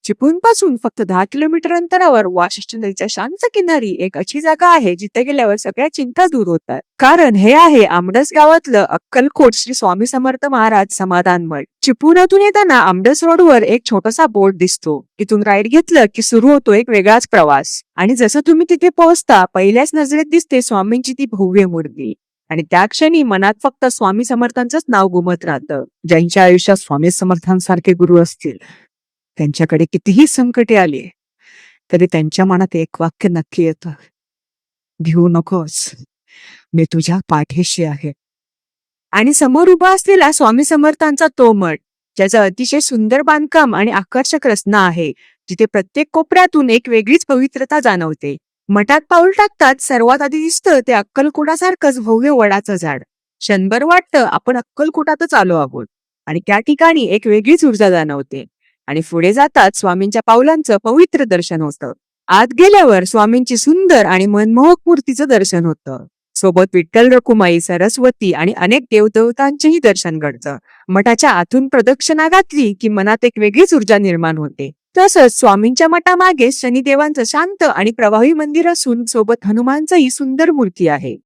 चिपळूणपासून फक्त 10 किलोमीटर अंतरावर वाशिष्ठी नदीच्या शांत किनारी एक अशी जागा आहे जिथे गेल्यावर सगळ्या चिंता दूर होतात. कारण हे आहे आमडस गावातलं अक्कलकोट श्री स्वामी समर्थ महाराज समाधान मठ. चिपळूणातून येताना आमडस रोडवर एक छोटासा बोर्ड दिसतो. इथून राईट घेतलं की सुरू होतो एक वेगळाच प्रवास. आणि जसं तुम्ही तिथे पोहोचता पहिल्याच नजरेत दिसते स्वामींची ती भव्य मूर्ती. आणि त्या क्षणी मनात फक्त स्वामी समर्थांचंच नाव घुमत राहतं. ज्यांच्या आयुष्यात स्वामी समर्थांसारखे गुरु असतील, त्यांच्याकडे कितीही संकटे आली तरी त्यांच्या मनात एक वाक्य नक्की येतं, भिवू नकोस, मी तुझ्या पाठीशी आहे. आणि समोर उभा असलेला स्वामी समर्थांचा तो मठ, ज्याचं अतिशय सुंदर बांधकाम आणि आकर्षक रचना आहे, जिथे प्रत्येक कोपऱ्यातून एक वेगळीच पवित्रता जाणवते. मठात पाऊल टाकतात सर्वात आधी दिसतं ते अक्कलकोटासारखंच भव्य वडाचं झाड. क्षणभर वाटतं आपण अक्कलकोटातच आलो आहोत. आणि त्या ठिकाणी एक वेगळीच ऊर्जा जाणवते. आणि पुढे जातात स्वामींच्या पावलांचं पवित्र दर्शन होतं. आत गेल्यावर स्वामींची सुंदर आणि मनमोहक मूर्तीचं दर्शन होतं. सोबत विठ्ठल रखुमाई, सरस्वती आणि अनेक देवदेवतांचेही दर्शन घडतं. मठाच्या आतून प्रदक्षिणा घातली की मनात एक वेगळीच ऊर्जा निर्माण होते. तसंच स्वामींच्या मठामागे शनिदेवांचं शांत आणि प्रभावी मंदिर असून सोबत हनुमानचंही सुंदर मूर्ती आहे.